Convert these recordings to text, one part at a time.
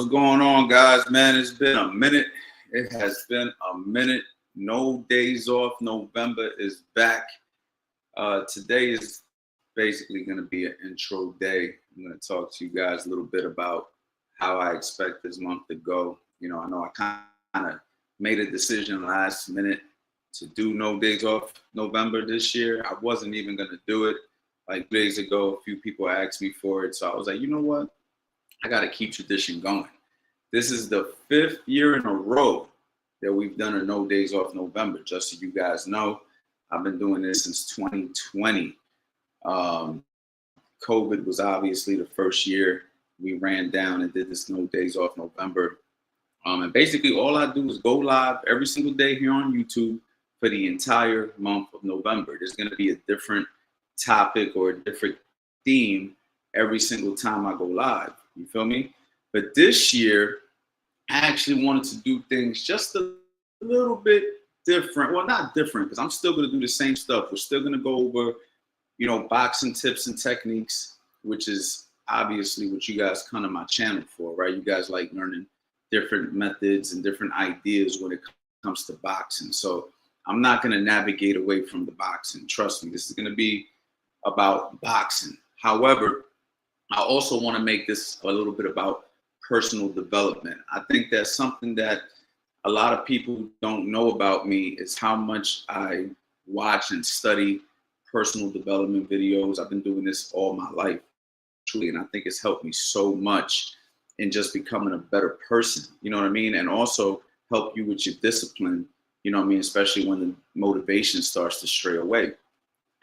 What's going on, guys? Man, it's been a minute. It has been a minute. No days off. November is back. Today is basically going to be an intro day. I'm going to talk to you guys a little bit about how I expect this month to go. You know, I know I kind of made a decision last minute to do no days off November this year. I wasn't even going to do it. Like 2 days ago, a few people asked me for it. So I was like, you know what? I got to keep tradition going. This is the 5th year in a row that we've done a no days off November. Just so you guys know, I've been doing this since 2020. COVID was obviously the first year we ran down and did this no days off November. And basically all I do is go live every single day here on YouTube for the entire month of November. There's going to be a different topic or a different theme every single time I go live. You feel me? But this year, I actually wanted to do things just a little bit different. Well, not different, because I'm still going to do the same stuff. We're still going to go over, you know, boxing tips and techniques, which is obviously what you guys come to my channel for, right? You guys like learning different methods and different ideas when it comes to boxing. So I'm not going to navigate away from the boxing. Trust me, this is going to be about boxing. However, I also want to make this a little bit about personal development. I think that's something that a lot of people don't know about me is how much I watch and study personal development videos. I've been doing this all my life, truly, and I think it's helped me so much in just becoming a better person, you know what I mean? And also help you with your discipline, you know what I mean? Especially when the motivation starts to stray away.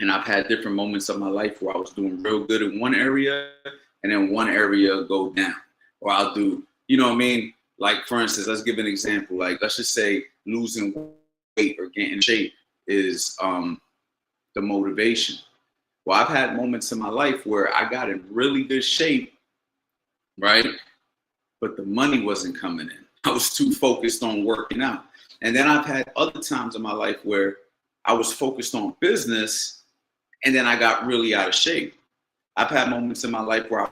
And I've had different moments of my life where I was doing real good in one area and then one area go down. Or I'll do, you know what I mean? Like, for instance, let's give an example. Like, let's just say losing weight or getting in shape is the motivation. Well, I've had moments in my life where I got in really good shape, right? But the money wasn't coming in. I was too focused on working out. And then I've had other times in my life where I was focused on business and then I got really out of shape. I've had moments in my life where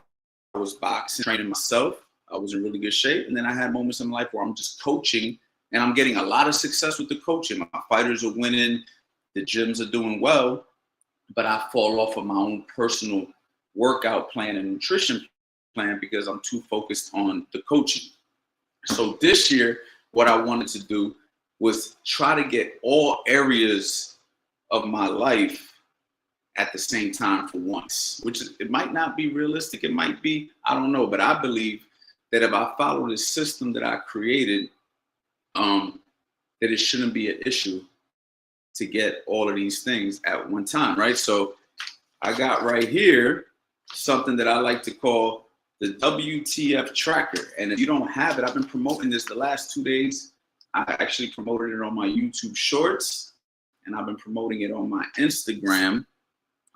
I was boxing, training myself. I was in really good shape. And then I had moments in my life where I'm just coaching and I'm getting a lot of success with the coaching. My fighters are winning, the gyms are doing well, but I fall off of my own personal workout plan and nutrition plan because I'm too focused on the coaching. So this year, what I wanted to do was try to get all areas of my life at the same time for once, which it might not be realistic. It might be, I don't know, but I believe that if I follow this system that I created, that it shouldn't be an issue to get all of these things at one time, right? So I got right here something that I like to call the WTF tracker. And if you don't have it, I've been promoting this the last 2 days. I actually promoted it on my YouTube shorts and I've been promoting it on my Instagram.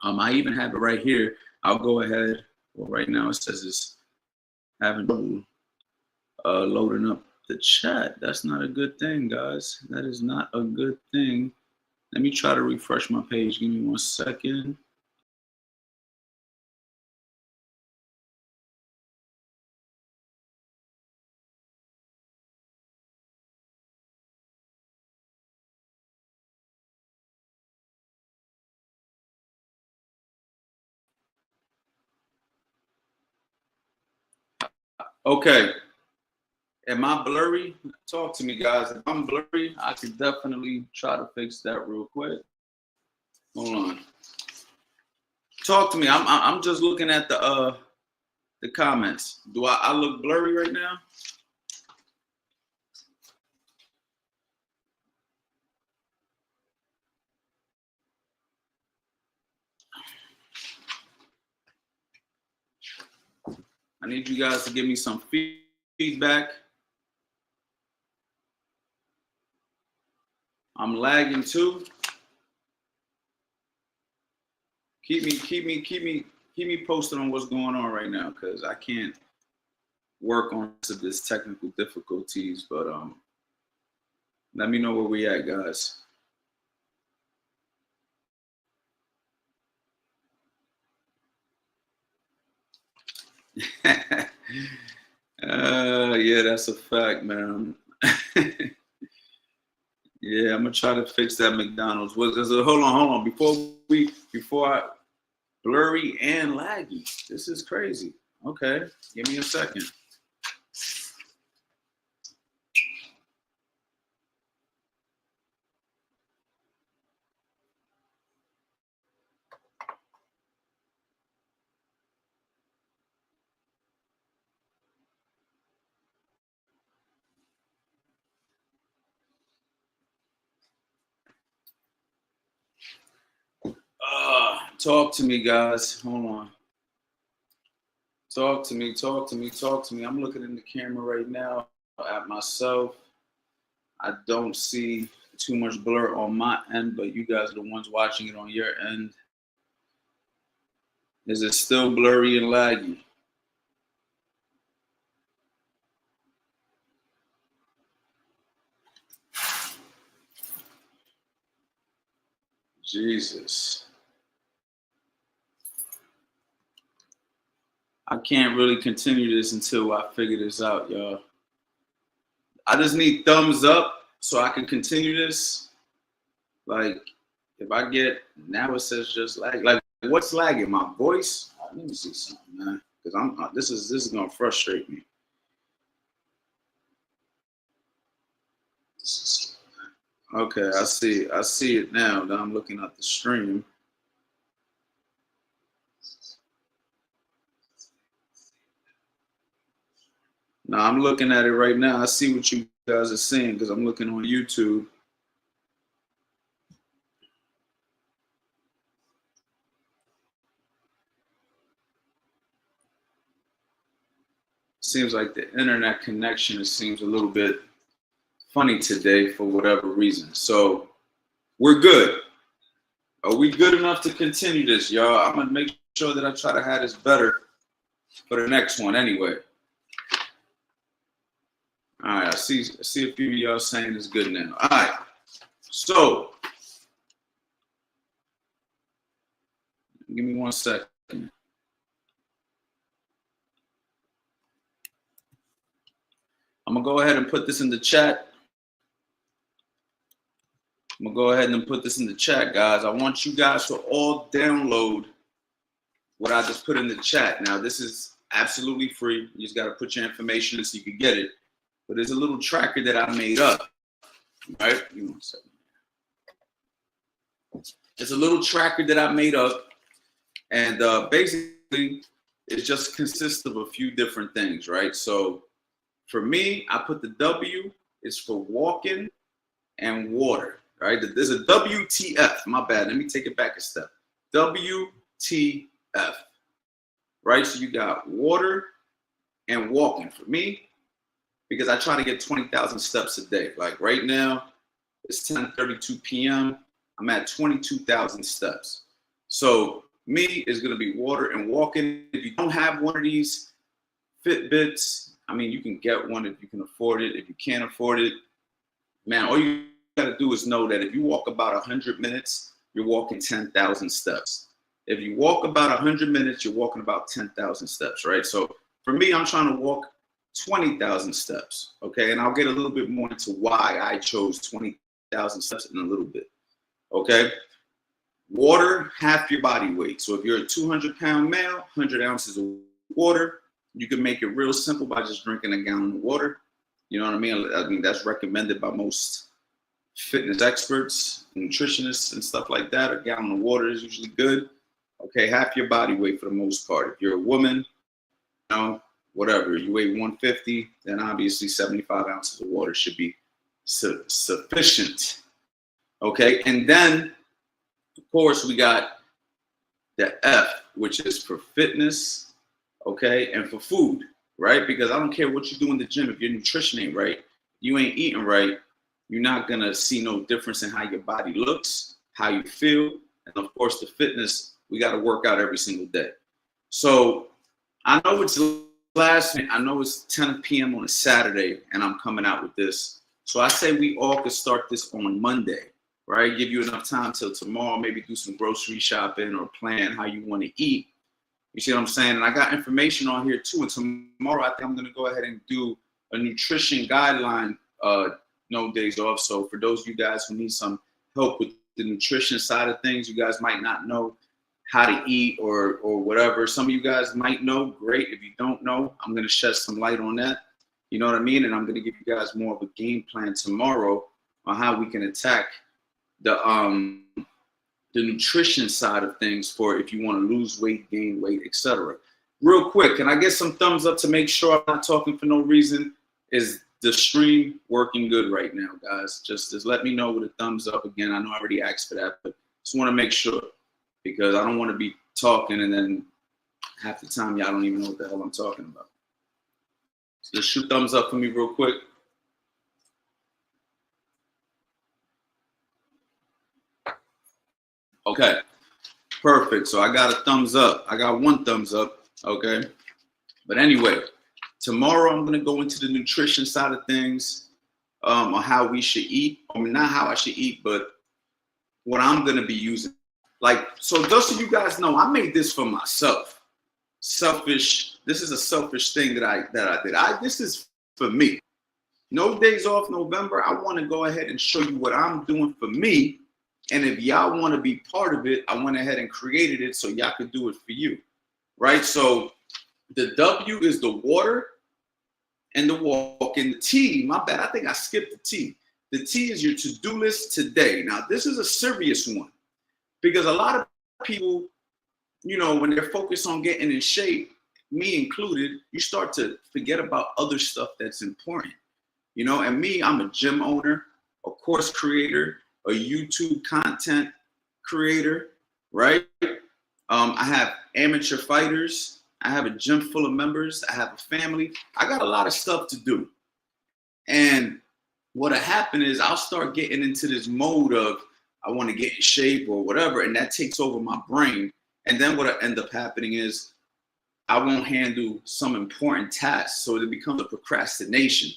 I even have it right here. I'll go ahead. Well, right now it says it's having trouble loading up the chat. That's not a good thing, guys. That is not a good thing. Let me try to refresh my page. Give me 1 second. Okay. Am I blurry? Talk to me, guys. If I'm blurry, I could definitely try to fix that real quick. Hold on. Talk to me. I'm just looking at the comments. Do I look blurry right now? I need you guys to give me some feedback. I'm lagging too. Keep me posted on what's going on right now, because I can't work on this technical difficulties, but let me know where we at, guys. Yeah, that's a fact, man. Yeah, I'm gonna try to fix that McDonald's. Hold on. Before I blurry and laggy. This is crazy. Okay, give me a second. Talk to me, guys. Hold on. Talk to me. I'm looking in the camera right now at myself. I don't see too much blur on my end, but you guys are the ones watching it on your end. Is it still blurry and laggy? Jesus. I can't really continue this until I figure this out, y'all. I just need thumbs up so I can continue this. Like, if I get, now it says just lag. Like, what's lagging? My voice? Let me see something, man. Because this is gonna frustrate me. Okay, I see it now that I'm looking at the stream. Now I'm looking at it right now. I see what you guys are seeing because I'm looking on YouTube. Seems like the internet connection seems a little bit funny today for whatever reason. So we're good. Are we good enough to continue this, y'all? I'm gonna make sure that I try to have this better for the next one anyway. All right, I see a few of y'all saying it's good now. All right, so give me 1 second. I'm gonna go ahead and put this in the chat. I'm gonna go ahead and put this in the chat, guys. I want you guys to all download what I just put in the chat. Now, this is absolutely free. You just gotta put your information in so you can get it. But there's a little tracker that I made up, right? Give me 1 second. It's a little tracker that I made up, and basically, it just consists of a few different things, right? So, for me, I put the W is for walking and water, right? There's a WTF, my bad. Let me take it back a step. WTF, right? So you got water and walking for me, because I try to get 20,000 steps a day. Like right now, it's 10:32 p.m. I'm at 22,000 steps. So me is gonna be water and walking. If you don't have one of these Fitbits, I mean, you can get one if you can afford it. If you can't afford it, man, all you gotta do is know that if you walk about 100 minutes, you're walking 10,000 steps. If you walk about 100 minutes, you're walking about 10,000 steps, right? So for me, I'm trying to walk 20,000 steps, okay? And I'll get a little bit more into why I chose 20,000 steps in a little bit, okay? Water, half your body weight. So if you're a 200-pound male, 100 ounces of water, you can make it real simple by just drinking a gallon of water. You know what I mean? I mean, that's recommended by most fitness experts, nutritionists, and stuff like that. A gallon of water is usually good. Okay, half your body weight for the most part. If you're a woman, you know, whatever, you weigh 150, then obviously 75 ounces of water should be sufficient. Okay, and then, of course, we got the F, which is for fitness, okay, and for food, right? Because I don't care what you do in the gym, if your nutrition ain't right, you ain't eating right, you're not gonna see no difference in how your body looks, how you feel, and of course the fitness, we gotta work out every single day. So I know it's I know it's 10 p.m. on a Saturday and I'm coming out with this. So I say we all could start this on Monday, right? Give you enough time till tomorrow, maybe do some grocery shopping or plan how you wanna eat. You see what I'm saying? And I got information on here too. And tomorrow I think I'm gonna go ahead and do a nutrition guideline, no days off. So for those of you guys who need some help with the nutrition side of things, you guys might not know how to eat or whatever. Some of you guys might know, great. If you don't know, I'm going to shed some light on that. You know what I mean? And I'm going to give you guys more of a game plan tomorrow on how we can attack the nutrition side of things for if you want to lose weight, gain weight, etc. Real quick, can I get some thumbs up to make sure I'm not talking for no reason? Is the stream working good right now, guys? Just let me know with a thumbs up. Again, I know I already asked for that, but just want to make sure, because I don't want to be talking and then half the time y'all don't even know what the hell I'm talking about. So just shoot thumbs up for me real quick. Okay, perfect. So I got a thumbs up. I got one thumbs up, okay? But anyway, tomorrow I'm going to go into the nutrition side of things, on how we should eat. I mean, not how I should eat, but what I'm going to be using. Like, so just so you guys know, I made this for myself. Selfish. This is a selfish thing that I did. This is for me. No days off November. I want to go ahead and show you what I'm doing for me. And if y'all want to be part of it, I went ahead and created it so y'all could do it for you, right? So the W is the water and the walk. And the T, my bad, I think I skipped the T. The T is your to-do list today. Now, this is a serious one because a lot of people, you know, when they're focused on getting in shape, me included, you start to forget about other stuff that's important, you know? And me, I'm a gym owner, a course creator, a YouTube content creator, right? I have amateur fighters. I have a gym full of members. I have a family. I got a lot of stuff to do. And what'll happen is I'll start getting into this mode of I want to get in shape or whatever, and that takes over my brain. And then what'll end up happening is I won't handle some important tasks, so it becomes a procrastination.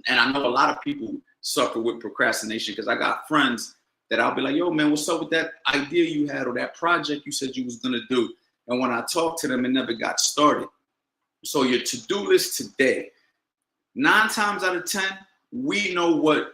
And I know a lot of people suffer with procrastination because I got friends that I'll be like, yo, man, what's up with that idea you had or that project you said you was going to do? And when I talk to them, it never got started. So your to-do list today, 9 times out of 10, we know what,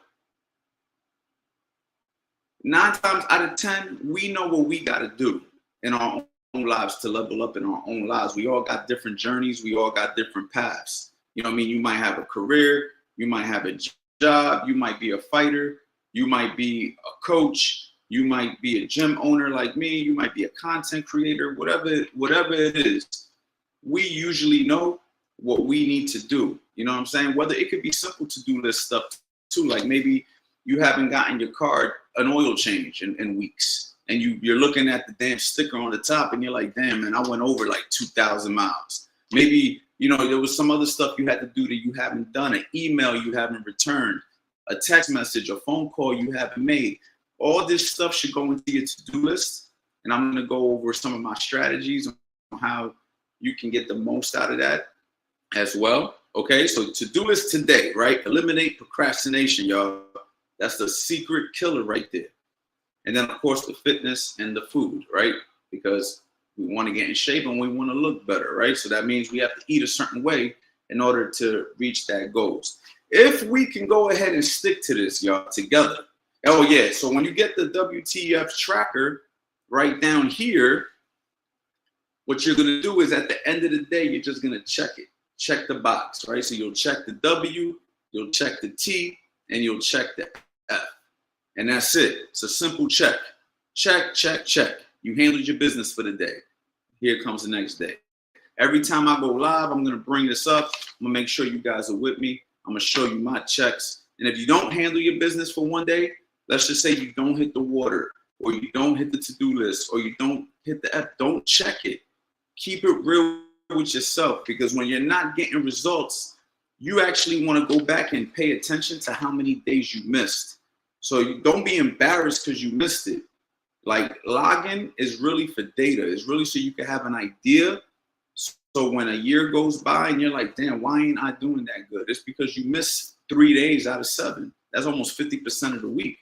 9 times out of 10, we know what we got to do in our own lives to level up in our own lives. We all got different journeys. We all got different paths. You know what I mean? You might have a career. You might have a job, you might be a fighter, you might be a coach, you might be a gym owner like me, you might be a content creator, whatever it is. We usually know what we need to do. You know what I'm saying? Whether it could be simple to-do list stuff too, like maybe you haven't gotten your car an oil change in weeks, and you're looking at the damn sticker on the top and you're like, damn, man, I went over like 2,000 miles. Maybe, you know, there was some other stuff you had to do that you haven't done, an email you haven't returned, a text message, a phone call you haven't made. All this stuff should go into your to-do list. And I'm going to go over some of my strategies on how you can get the most out of that as well. Okay, so to-do list today, right? Eliminate procrastination, y'all. That's the secret killer right there. And then, of course, the fitness and the food, right? Because we want to get in shape and we want to look better, right? So that means we have to eat a certain way in order to reach that goals. If we can go ahead and stick to this, y'all, together. Oh, yeah. So when you get the WTF tracker right down here, what you're going to do is at the end of the day, you're just going to check it. Check the box, right? So you'll check the W, you'll check the T, and you'll check the F. And that's it. It's a simple check. Check, check, check. You handled your business for the day. Here comes the next day. Every time I go live, I'm going to bring this up. I'm going to make sure you guys are with me. I'm going to show you my checks. And if you don't handle your business for one day, let's just say you don't hit the water, or you don't hit the to-do list, or you don't hit the F, don't check it. Keep it real with yourself, because when you're not getting results, you actually want to go back and pay attention to how many days you missed. So you don't be embarrassed because you missed it. Like, logging is really for data. It's really so you can have an idea. So when a year goes by and you're like, damn, why ain't I doing that good? It's because you missed 3 days out of 7. That's almost 50% of the week,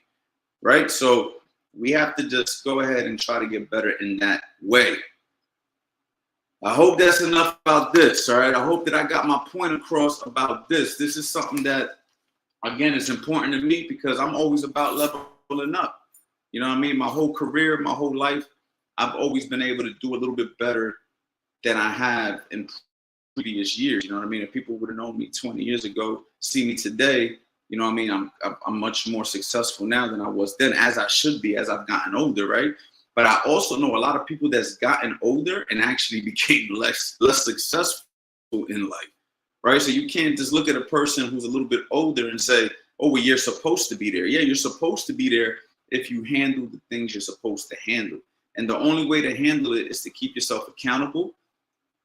right? So we have to just go ahead and try to get better in that way. I hope that's enough about this. All right. I hope that I got my point across about this. This is something that, again, is important to me because I'm always about leveling up. You know what I mean? My whole career, my whole life, I've always been able to do a little bit better than I have in previous years. You know what I mean? If people would have known me 20 years ago, see me today, you know what I mean? I'm much more successful now than I was then, as I should be, as I've gotten older, right? But I also know a lot of people that's gotten older and actually became less successful in life, right? So you can't just look at a person who's a little bit older and say, oh, well, you're supposed to be there. Yeah, you're supposed to be there if you handle the things you're supposed to handle. And the only way to handle it is to keep yourself accountable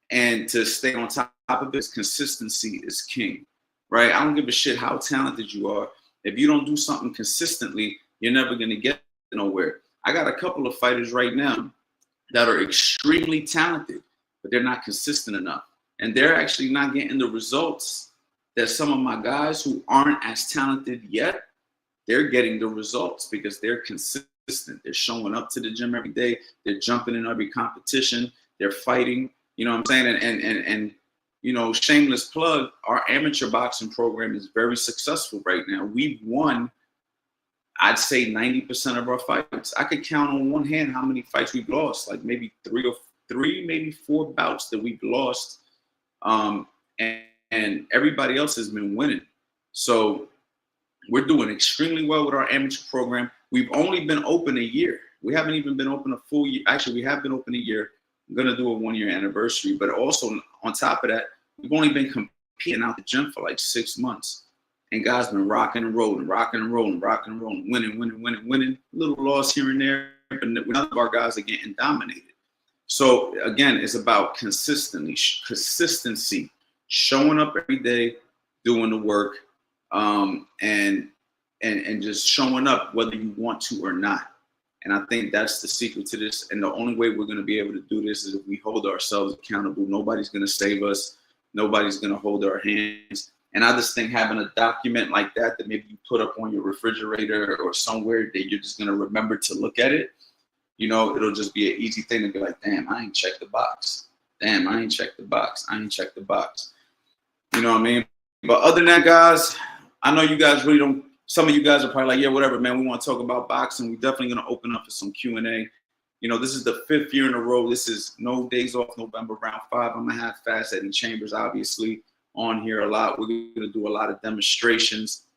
and to stay on top of it. Consistency is king, right? I don't give a shit how talented you are. If you don't do something consistently, you're never going to get nowhere. I got a couple of fighters right now that are extremely talented, but they're not consistent enough. And they're actually not getting the results that some of my guys who aren't as talented yet, they're getting the results because they're consistent. They're showing up to the gym every day. They're jumping in every competition. They're fighting. You know what I'm saying? And you know, shameless plug, our amateur boxing program is very successful right now. We've won, I'd say 90% of our fights. I could count on one hand how many fights we've lost, like maybe maybe four bouts that we've lost. And everybody else has been winning. So we're doing extremely well with our amateur program. We've only been open a year. We haven't even been open a full year. Actually, we have been open a year. I'm going to do a 1-year anniversary. But also on top of that, we've only been competing out the gym for like 6 months. And guys been rocking and rolling, winning. Little loss here and there, but none of our guys are getting dominated. So again, it's about consistency, showing up every day, doing the work, and just showing up whether you want to or not. And I think that's the secret to this. And the only way we're going to be able to do this is if we hold ourselves accountable. Nobody's going to save us. Nobody's going to hold our hands. And I just think having a document like that maybe you put up on your refrigerator or somewhere that you're just going to remember to look at it, you know, it'll just be an easy thing to be like, damn, I ain't checked the box. Damn, I ain't checked the box. I ain't checked the box. You know what I mean? But other than that, guys, I know you guys really don't. Some of you guys are probably like, yeah, whatever, man. We want to talk about boxing. We're definitely going to open up for some Q&A. You know, this is the 5th year in a row. This is No Days Off November, round 5. I'm going to have Fast Eddie Chambers, obviously, on here a lot. We're going to do a lot of demonstrations.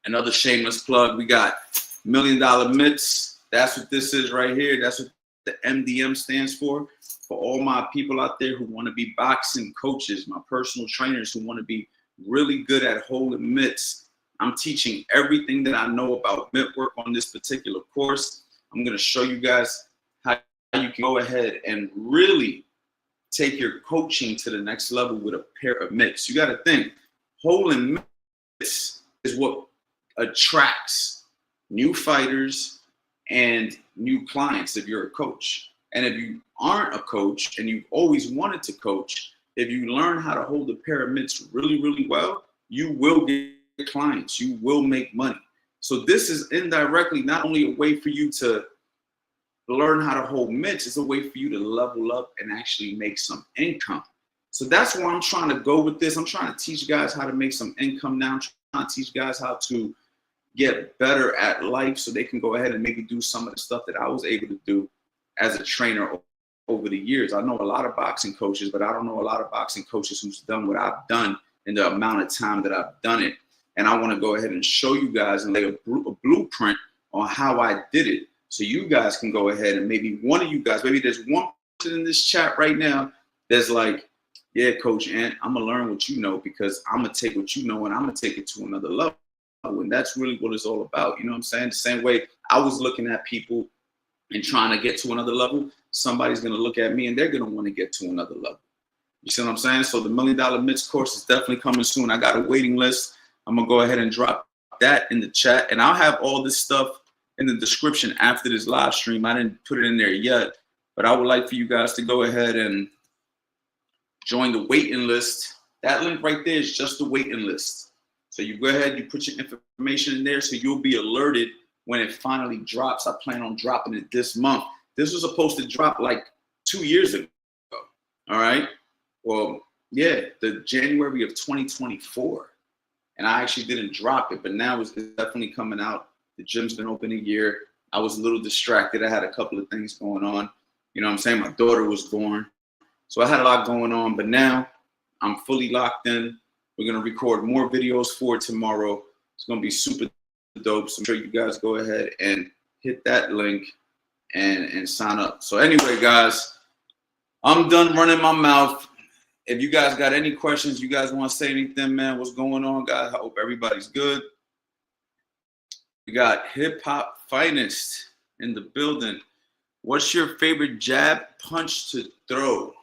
Another shameless plug, we got $1 Million Mitts. That's what this is right here. That's what the MDM stands for. For all my people out there who want to be boxing coaches, my personal trainers who want to be really good at holding mitts, I'm teaching everything that I know about mitt work on this particular course. I'm going to show you guys how you can go ahead and really take your coaching to the next level with a pair of mitts. You got to think, holding mitts is what attracts new fighters and new clients if you're a coach. And if you aren't a coach and you've always wanted to coach, if you learn how to hold a pair of mitts really, really well, you will get clients, you will make money. So this is indirectly not only a way for you to learn how to hold mitts, it's a way for you to level up and actually make some income. So that's where I'm trying to go with this. I'm trying to teach guys how to make some income now. I'm trying to teach guys how to get better at life so they can go ahead and maybe do some of the stuff that I was able to do as a trainer over the years. I know a lot of boxing coaches, but I don't know a lot of boxing coaches who's done what I've done in the amount of time that I've done it. And I want to go ahead and show you guys and lay a blueprint on how I did it. So you guys can go ahead and maybe one of you guys, maybe there's one person in this chat right now that's like, yeah, Coach Ant, I'm going to learn what you know because I'm going to take what you know and I'm going to take it to another level. And that's really what it's all about. You know what I'm saying? The same way I was looking at people and trying to get to another level, somebody's going to look at me and they're going to want to get to another level. You see what I'm saying? So the $1 Million Mitts course is definitely coming soon. I got a waiting list. I'm going to go ahead and drop that in the chat. And I'll have all this stuff in the description after this live stream. I didn't put it in there yet, but I would like for you guys to go ahead and join the waiting list. That link right there is just the waiting list. So you go ahead, you put your information in there so you'll be alerted when it finally drops. I plan on dropping it this month. This was supposed to drop like 2 years ago. All right. Well, yeah, the January of 2024. And I actually didn't drop it, but now it's definitely coming out. The gym's been open a year. I was a little distracted. I had a couple of things going on. You know what I'm saying? My daughter was born. So I had a lot going on, but now I'm fully locked in. We're going to record more videos for tomorrow. It's going to be super dope. So I'm sure you guys go ahead and hit that link and sign up. So anyway, guys, I'm done running my mouth. If you guys got any questions, you guys want to say anything, man, what's going on, guys? I hope everybody's good. We got Hip Hop Finest in the building. What's your favorite jab punch to throw?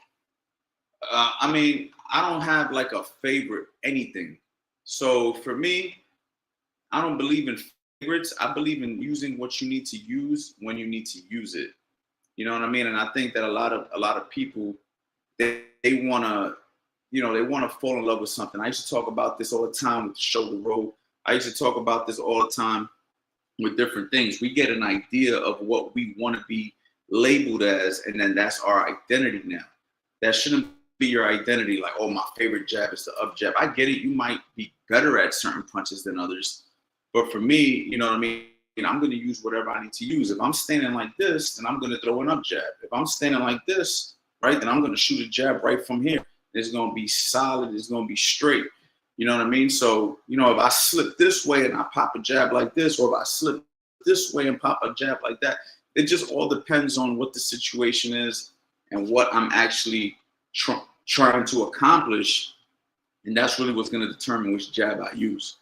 I mean, I don't have like a favorite anything. So for me, I don't believe in favorites. I believe in using what you need to use when you need to use it. You know what I mean? And I think that a lot of people, they want to, they want to fall in love with something. I used to talk about this all the time with the show The Road. I used to talk about this all the time with different things. We get an idea of what we want to be labeled as, and then that's our identity now. That shouldn't be your identity, like, oh, my favorite jab is the up jab. I get it. You might be better at certain punches than others. But for me, you know what I mean? I'm going to use whatever I need to use. If I'm standing like this, then I'm going to throw an up jab. If I'm standing like this, right, then I'm going to shoot a jab right from here. It's going to be solid. It's going to be straight. You know what I mean? So, if I slip this way and I pop a jab like this, or if I slip this way and pop a jab like that, it just all depends on what the situation is and what I'm actually trying to accomplish. And that's really what's going to determine which jab I use.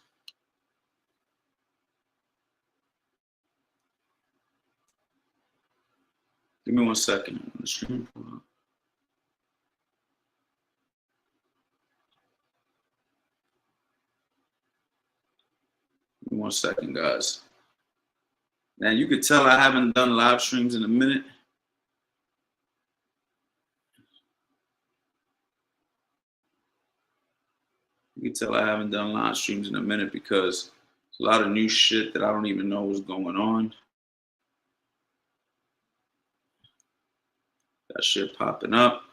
Give me 1 second. The stream. Give me 1 second, guys. Now, you could tell I haven't done live streams in a minute. You can tell I haven't done live streams in a minute because there's a lot of new shit that I don't even know what's going on. That shit popping up.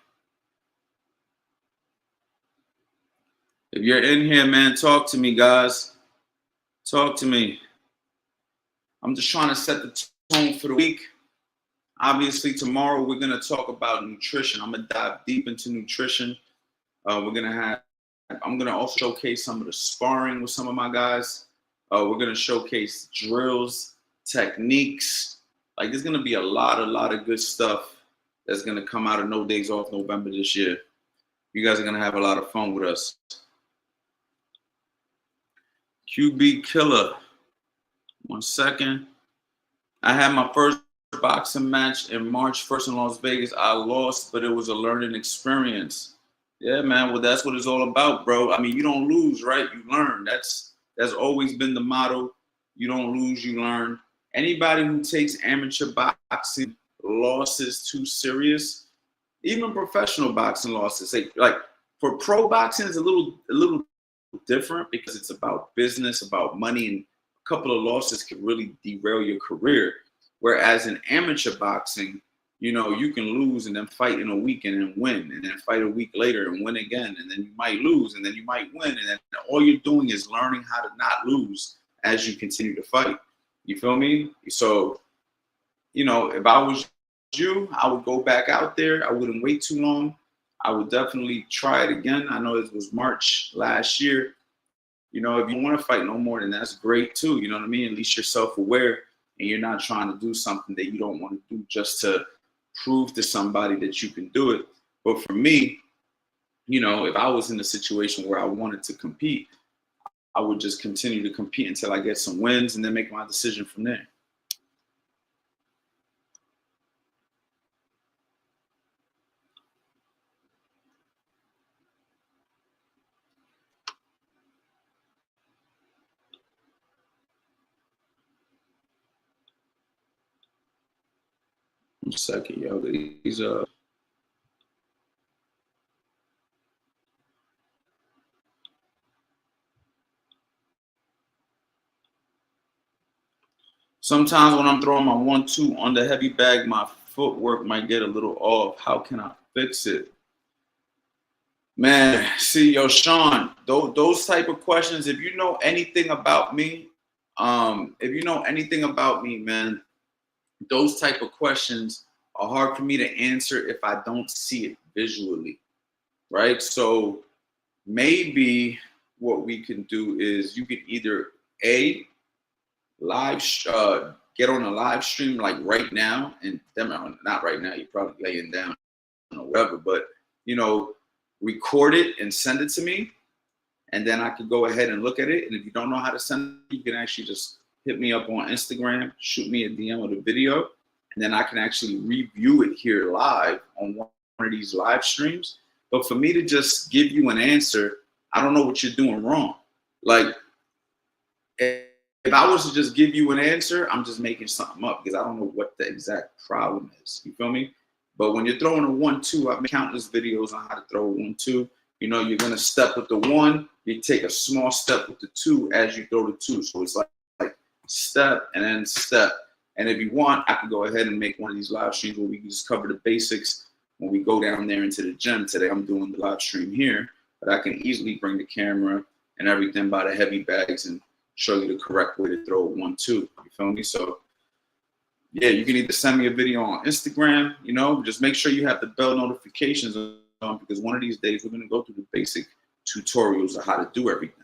If you're in here, man, talk to me, guys. Talk to me. I'm just trying to set the tone for the week. Obviously, tomorrow we're going to talk about nutrition. I'm going to dive deep into nutrition. I'm going to also showcase some of the sparring with some of my guys. We're going to showcase drills, techniques. Like, there's going to be a lot of good stuff that's going to come out of No Days Off November this year. You guys are going to have a lot of fun with us. QB Killer. 1 second. I had my first boxing match in March 1st in Las Vegas. I lost, but it was a learning experience. Yeah, man. Well, that's what it's all about, bro. I mean, you don't lose, right? You learn. That's always been the motto. You don't lose, you learn. Anybody who takes amateur boxing losses too serious, even professional boxing losses, like for pro boxing, it's a little different because it's about business, about money, and a couple of losses can really derail your career. Whereas in amateur boxing, you can lose and then fight in a weekend and win, and then fight a week later and win again, and then you might lose and then you might win, and then all you're doing is learning how to not lose as you continue to fight. You feel me? So, if I was you, I would go back out there. I wouldn't wait too long. I would definitely try it again. I know it was March last year. If you want to fight no more, then that's great too. You know what I mean? At least you're self-aware and you're not trying to do something that you don't want to do just to prove to somebody that you can do it. But for me, if I was in a situation where I wanted to compete, I would just continue to compete until I get some wins and then make my decision from there. One second, yo. These Sometimes when I'm throwing my 1-2 on the heavy bag, my footwork might get a little off. How can I fix it? Man, see, yo, Sean, those type of questions, if you know anything about me, man, those type of questions are hard for me to answer if I don't see it visually, right? So maybe what we can do is you can either a live get on a live stream like right now, and not right now, you're probably laying down or whatever, but you know, record it and send it to me, and then I could go ahead and look at it. And if you don't know how to send it, you can actually just hit me up on Instagram, shoot me a DM of the video, and then I can actually review it here live on one of these live streams. But for me to just give you an answer, I don't know what you're doing wrong. Like, if I was to just give you an answer, I'm just making something up because I don't know what the exact problem is. You feel me? But when you're throwing a 1-2, I've made countless videos on how to throw a 1-2. You know, you're gonna step with the 1, you take a small step with the 2 as you throw the 2. So it's like step and then step. And if you want, I can go ahead and make one of these live streams where we can just cover the basics when we go down there into the gym. Today I'm doing the live stream here, but I can easily bring the camera and everything by the heavy bags and show you the correct way to throw a 1-2. You feel me? So yeah, you can either send me a video on Instagram, you know, just make sure you have the bell notifications on, because one of these days we're going to go through the basic tutorials of how to do everything.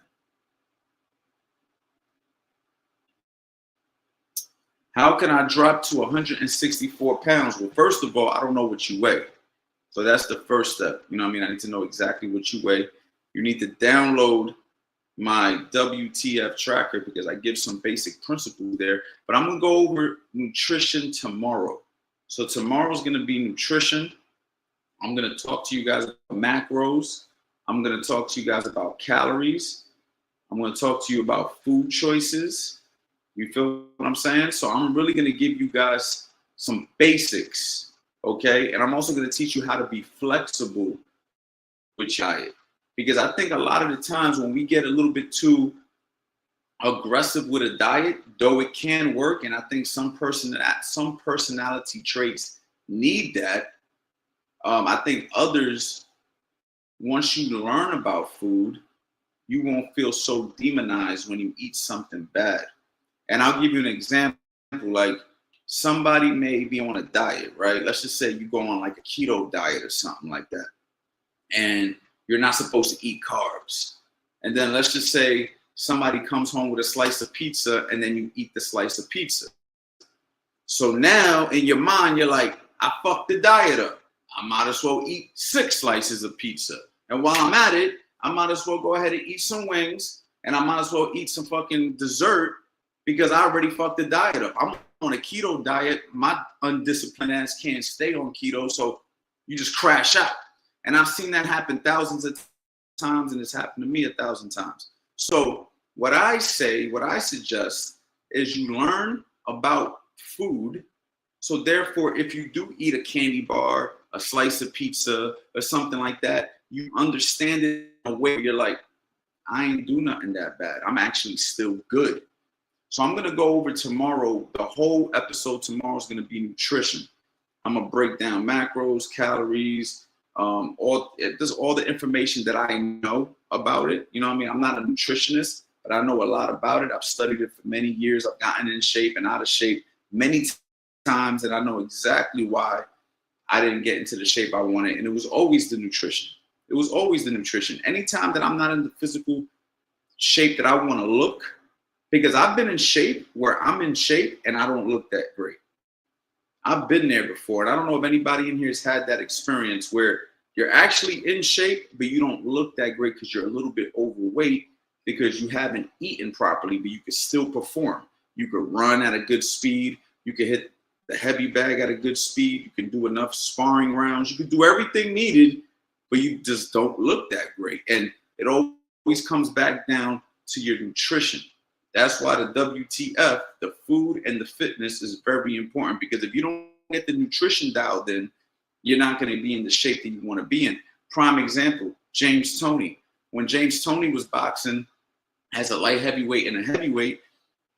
How can I drop to 164 pounds? Well, first of all, I don't know what you weigh. So that's the first step. You know what I mean? I need to know exactly what you weigh. You need to download my WTF tracker because I give some basic principles there, but I'm gonna go over nutrition tomorrow. So tomorrow's gonna be nutrition. I'm gonna talk to you guys about macros. I'm gonna talk to you guys about calories. I'm gonna talk to you about food choices. You feel what I'm saying? So I'm really gonna give you guys some basics, okay? And I'm also gonna teach you how to be flexible with your diet. Because I think a lot of the times when we get a little bit too aggressive with a diet, though it can work, and I think some personality traits need that. I think others, once you learn about food, you won't feel so demonized when you eat something bad. And I'll give you an example. Like somebody may be on a diet, right? Let's just say you go on like a keto diet or something like that, and you're not supposed to eat carbs. And then let's just say somebody comes home with a slice of pizza and then you eat the slice of pizza. So now in your mind, you're like, I fucked the diet up. I might as well eat 6 slices of pizza. And while I'm at it, I might as well go ahead and eat some wings, and I might as well eat some fucking dessert because I already fucked the diet up. I'm on a keto diet. My undisciplined ass can't stay on keto, so you just crash out. And I've seen that happen thousands of times, and it's happened to me 1,000 times. So what I suggest is you learn about food. So therefore, if you do eat a candy bar, a slice of pizza, or something like that, you understand it in a way where you're like, I ain't do nothing that bad. I'm actually still good. So I'm going to go over tomorrow. The whole episode tomorrow is going to be nutrition. I'm going to break down macros, calories, all the information that I know about it. You know what I mean? I'm not a nutritionist, but I know a lot about it. I've studied it for many years. I've gotten in shape and out of shape many times, and I know exactly why I didn't get into the shape I wanted. And it was always the nutrition. It was always the nutrition. Anytime that I'm not in the physical shape that I want to look, because I've been in shape where I'm in shape and I don't look that great. I've been there before, and I don't know if anybody in here has had that experience where you're actually in shape, but you don't look that great because you're a little bit overweight because you haven't eaten properly, but you can still perform. You could run at a good speed. You could hit the heavy bag at a good speed. You can do enough sparring rounds. You can do everything needed, but you just don't look that great. And it always comes back down to your nutrition. That's why the WTF, the food and the fitness, is very important, because if you don't get the nutrition dialed in, you're not going to be in the shape that you want to be in. Prime example, James Toney. When James Toney was boxing as a light heavyweight and a heavyweight,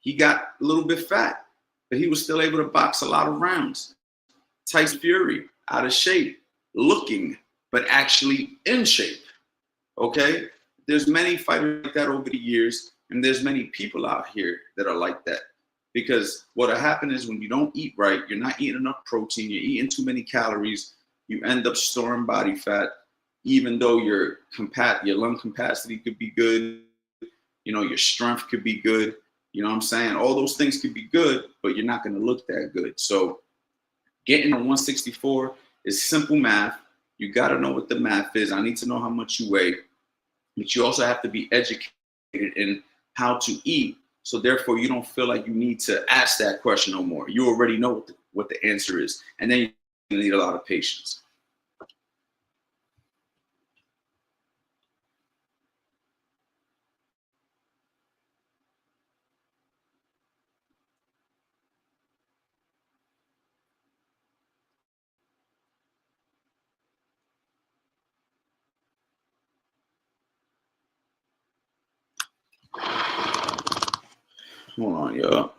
he got a little bit fat, but he was still able to box a lot of rounds. Tyson Fury, out of shape, looking, but actually in shape. Okay, there's many fighters like that over the years, and there's many people out here that are like that. Because what'll happen is when you don't eat right, you're not eating enough protein, you're eating too many calories, you end up storing body fat, even though your lung capacity could be good, your strength could be good. You know what I'm saying? All those things could be good, but you're not going to look that good. So getting a 164 is simple math. You got to know what the math is. I need to know how much you weigh, but you also have to be educated in how to eat. So therefore, you don't feel like you need to ask that question no more. You already know what the answer is. And then you need a lot of patience. Hold on, y'all.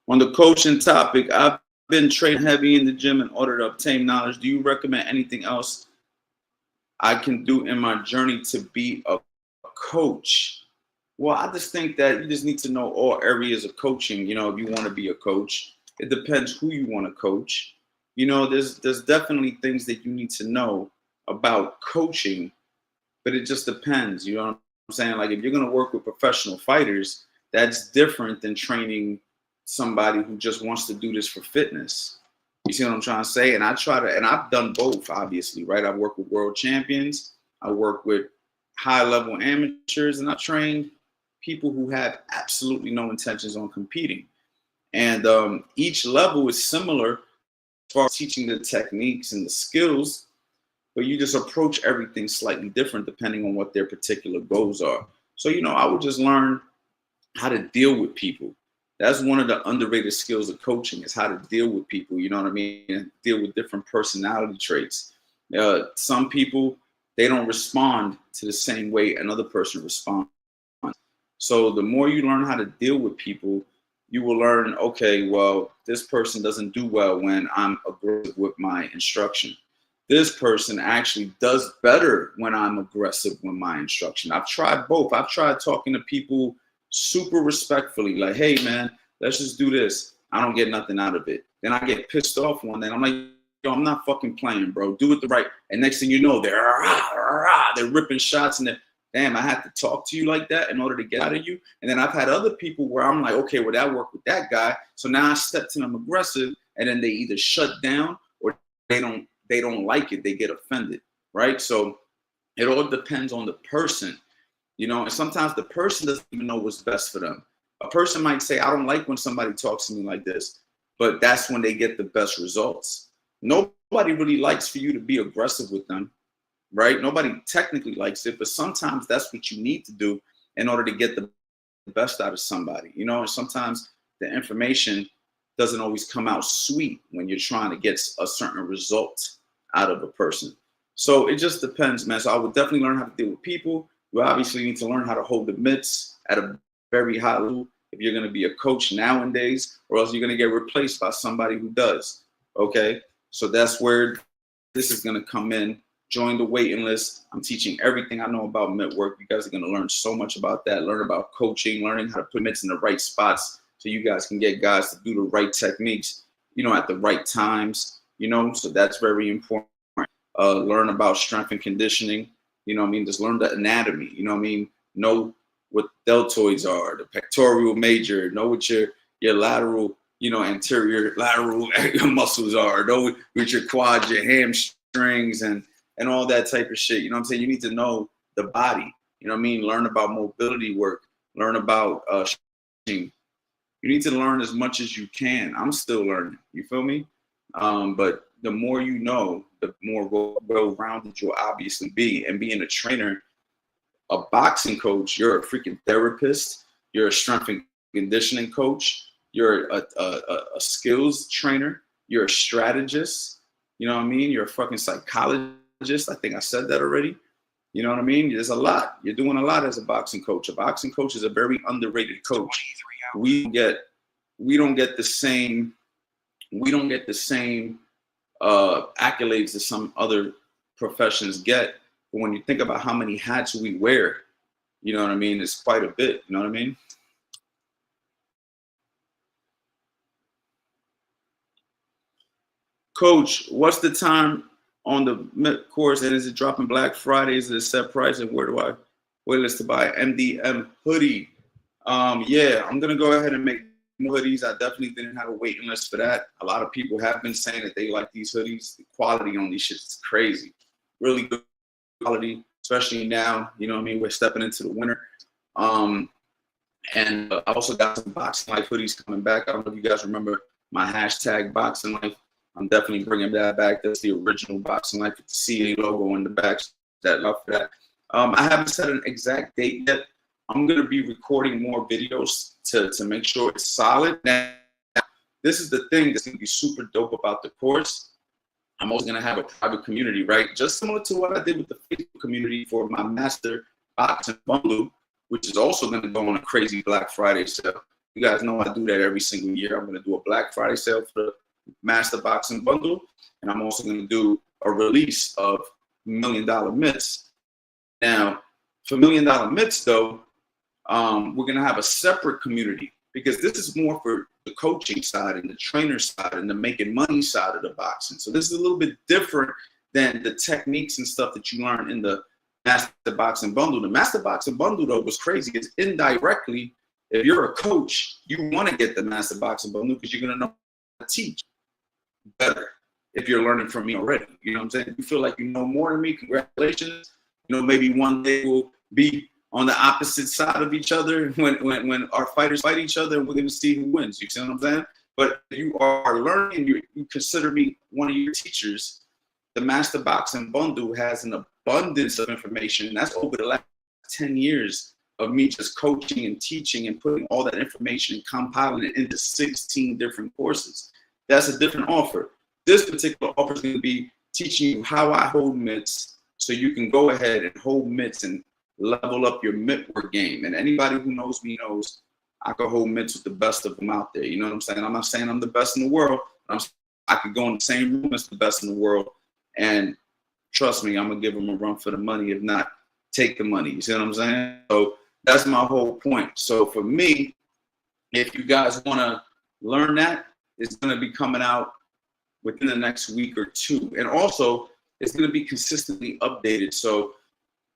On the coaching topic, I've been training heavy in the gym in order to obtain knowledge. Do you recommend anything else I can do in my journey to be a coach? Well, I just think that you just need to know all areas of coaching. If you want to be a coach, it depends who you want to coach. There's definitely things that you need to know about coaching, but it just depends. You know what I'm saying? Like if you're going to work with professional fighters, that's different than training somebody who just wants to do this for fitness. You see what I'm trying to say? And I've done both, obviously, right? I've worked with world champions, I work with high level amateurs, and I trained people who have absolutely no intentions on competing. And each level is similar as far as teaching the techniques and the skills, but you just approach everything slightly different depending on what their particular goals are. So, I would just learn how to deal with people. That's one of the underrated skills of coaching, is how to deal with people. You know what I mean? And deal with different personality traits. Some people, they don't respond to the same way another person responds. So the more you learn how to deal with people, you will learn, okay, well, this person doesn't do well when I'm aggressive with my instruction. This person actually does better when I'm aggressive with my instruction. I've tried both. I've tried talking to people super respectfully, like, hey, man, let's just do this. I don't get nothing out of it. Then I get pissed off one day. I'm like, yo, I'm not fucking playing, bro. Do it the right. And next thing you know, they're ripping shots, and damn, I had to talk to you like that in order to get out of you. And then I've had other people where I'm like, okay, well, that worked with that guy. So now I step to them aggressive, and then they either shut down or they don't like it. They get offended, right? So it all depends on the person. And sometimes the person doesn't even know what's best for them. A person might say, I don't like when somebody talks to me like this, but that's when they get the best results. Nobody really likes for you to be aggressive with them, right? Nobody technically likes it, but sometimes that's what you need to do in order to get the best out of somebody. And sometimes the information doesn't always come out sweet when you're trying to get a certain result out of a person. So it just depends, man. So I would definitely learn how to deal with people. You obviously need to learn how to hold the mitts at a very high level if you're going to be a coach nowadays, or else you're going to get replaced by somebody who does. Okay, so that's where this is going to come in. Join the waiting list. I'm teaching everything I know about mitt work. You guys are going to learn so much about that. Learn about coaching, learning how to put mitts in the right spots so you guys can get guys to do the right techniques, at the right times. So that's very important. Learn about strength and conditioning. Just learn the anatomy. Know what deltoids are, the pectoral major. Know what your lateral, anterior lateral muscles are. Know what your quads, your hamstrings, and all that type of shit. You need to know the body. Learn about mobility work. Learn about you need to learn as much as you can. I'm still learning. You feel me? But the more you know, the more well-rounded you'll obviously be. And being a trainer, a boxing coach, you're a freaking therapist, you're a strength and conditioning coach, you're a skills trainer, you're a strategist, you're a fucking psychologist. I think I said that already. You know what I mean? There's a lot. You're doing a lot as a boxing coach. A boxing coach is a very underrated coach. We don't get the same accolades as some other professions get. But when you think about how many hats we wear, you know what I mean? It's quite a bit. You know what I mean? Coach, what's the time on the course, and is it dropping Black Friday? Is it a set price, and where do I waitlist to buy MDM hoodie? Yeah, I'm gonna go ahead and make more hoodies. I definitely didn't have a waiting list for that. A lot of people have been saying that they like these hoodies. The quality on these shits is crazy, really good quality, especially now. You know what I mean? We're stepping into the winter. And I also got some Boxing Life hoodies coming back. I don't know if you guys remember my hashtag Boxing Life. I'm definitely bringing that back. That's the original Boxing Life with the CA logo in the back. That love for that. I haven't set an exact date yet. I'm going to be recording more videos to make sure it's solid. Now, this is the thing that's going to be super dope about the course. I'm also going to have a private community, right? Just similar to what I did with the Facebook community for my Master Boxing Bundle, which is also going to go on a crazy Black Friday sale. You guys know I do that every single year. I'm going to do a Black Friday sale for the Master Boxing Bundle, and I'm also going to do a release of $1 Million Mitts. Now, for $1 Million Mitts, though, we're going to have a separate community because this is more for the coaching side and the trainer side and the making money side of the boxing. So this is a little bit different than the techniques and stuff that you learn in the Master Boxing Bundle. The Master Boxing Bundle, though, was crazy. It's indirectly, if you're a coach, you want to get the Master Boxing Bundle because you're going to know how to teach better if you're learning from me already. You know what I'm saying? If you feel like you know more than me, congratulations. You know, maybe one day we'll be on the opposite side of each other when our fighters fight each other, and we're going to see who wins. You see what I'm saying? But if you are learning, you consider me one of your teachers. The Master Boxing Bundle has an abundance of information. That's over the last 10 years of me just coaching and teaching and putting all that information and compiling it into 16 different courses. That's a different offer. This particular offer is going to be teaching you how I hold mitts so you can go ahead and hold mitts and level up your mitt work game. And anybody who knows me knows I can hold mitts with the best of them out there. You know what I'm saying? I'm not saying I'm the best in the world. I could go in the same room as the best in the world. And trust me, I'm going to give them a run for the money. If not, take the money. You see what I'm saying? So that's my whole point. So for me, if you guys want to learn that, it's going to be coming out within the next week or two. And also, it's going to be consistently updated. So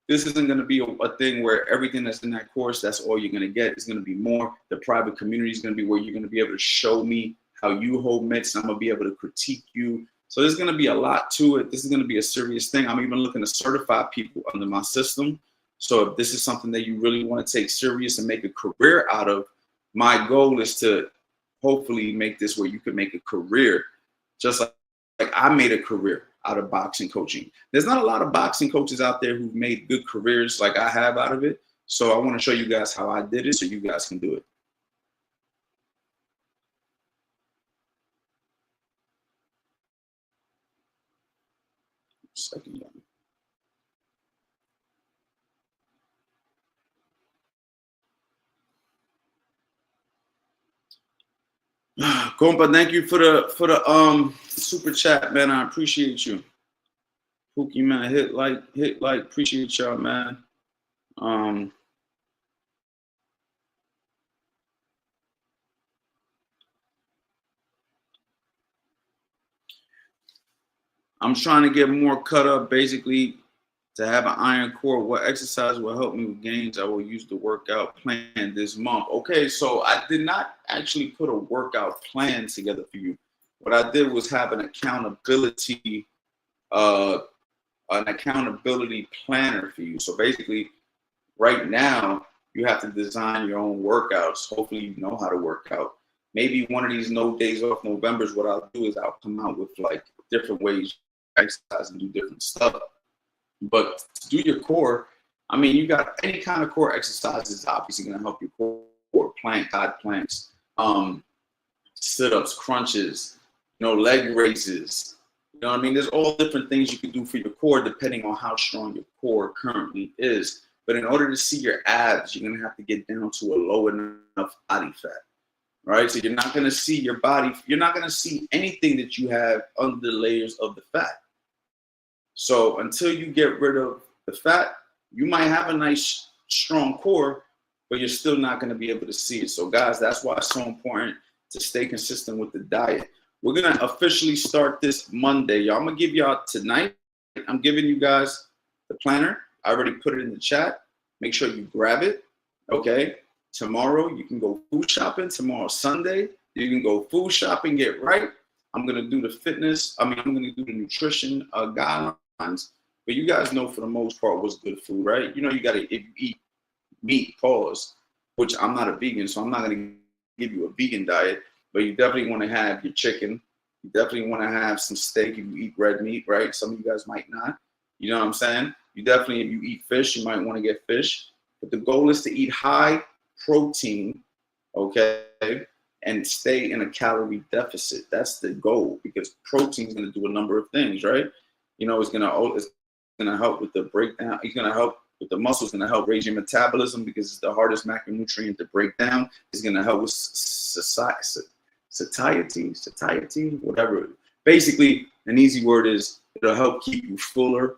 this isn't going to be a thing where everything that's in that course, that's all you're going to get. It's going to be more. The private community is going to be where you're going to be able to show me how you hold mitts. I'm going to be able to critique you. So there's going to be a lot to it. This is going to be a serious thing. I'm even looking to certify people under my system. So if this is something that you really want to take serious and make a career out of, my goal is to hopefully make this where you can make a career, just like I made a career out of boxing coaching. There's not a lot of boxing coaches out there who've made good careers like I have out of it. So I want to show you guys how I did it so you guys can do it. Second. Compa, thank you for the super chat, man. I appreciate you. Pookie, man, hit like, appreciate y'all, man. I'm trying to get more cut up, basically, to have an iron core. What exercise will help me with gains? I will use the workout plan this month. Okay, so I did not actually put a workout plan together for you. What I did was have an accountability planner for you. So basically, right now, you have to design your own workouts. Hopefully, you know how to work out. Maybe one of these no days off Novembers, what I'll do is I'll come out with like different ways to exercise and do different stuff. But to do your core, I mean, you got any kind of core exercise is obviously going to help your core. Plank, hot planks, sit-ups, crunches, leg raises. You know what I mean? There's all different things you can do for your core depending on how strong your core currently is. But in order to see your abs, you're going to have to get down to a low enough body fat, right? So you're not going to see your body. You're not going to see anything that you have under the layers of the fat. So until you get rid of the fat, you might have a nice strong core, but you're still not going to be able to see it. So guys, that's why it's so important to stay consistent with the diet. We're going to officially start this Monday. Y'all, I'm going to give y'all tonight. I'm giving you guys the planner. I already put it in the chat. Make sure you grab it. Okay. Tomorrow you can go food shopping. Tomorrow, Sunday, you can go food shopping, get right. I'm going to do the fitness. I'm going to do the nutrition guidelines. But you guys know for the most part what's good food, right? You know, you got to, if you eat meat, pause, which I'm not a vegan, so I'm not going to give you a vegan diet, but you definitely want to have your chicken. You definitely want to have some steak if you eat red meat, right? Some of you guys might not. You know what I'm saying? You definitely, if you eat fish, you might want to get fish. But the goal is to eat high protein, okay, and stay in a calorie deficit. That's the goal, because protein is going to do a number of things, right? You know, it's going to help with the breakdown. It's going to help with the muscles, going to help raise your metabolism because it's the hardest macronutrient to break down. It's going to help with satiety, whatever. Basically, an easy word is it'll help keep you fuller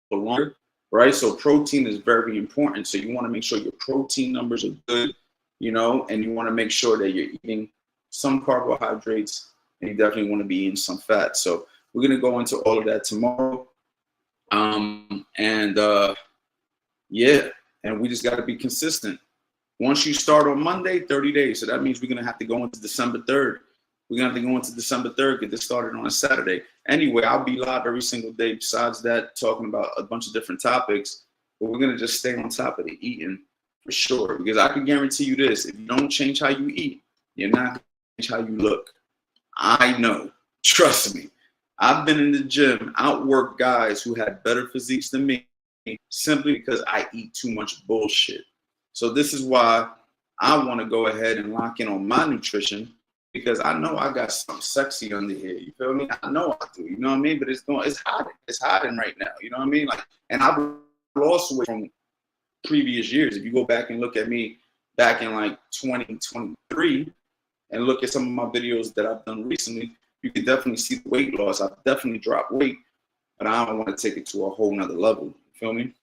for longer, right? So protein is very important. So you want to make sure your protein numbers are good, you know, and you want to make sure that you're eating some carbohydrates, and you definitely want to be eating some fat. So we're going to go into all of that tomorrow. Yeah, and we just got to be consistent. Once you start on Monday, 30 days. So that means we're going to have to go into December 3rd. We're going to have to go into December 3rd, get this started on a Saturday. Anyway, I'll be live every single day besides that, talking about a bunch of different topics. But we're going to just stay on top of the eating for sure. Because I can guarantee you this, if you don't change how you eat, you're not going to change how you look. I know. Trust me. I've been in the gym, outworked guys who had better physiques than me simply because I eat too much bullshit. So this is why I want to go ahead and lock in on my nutrition, because I know I got something sexy under here. You feel me? I know I do. You know what I mean? But it's hiding. It's hiding right now. You know what I mean? Like, and I've lost weight from previous years. If you go back and look at me back in like 2023 and look at some of my videos that I've done recently, you can definitely see the weight loss. I've definitely dropped weight, but I don't want to take it to a whole nother level. You feel me?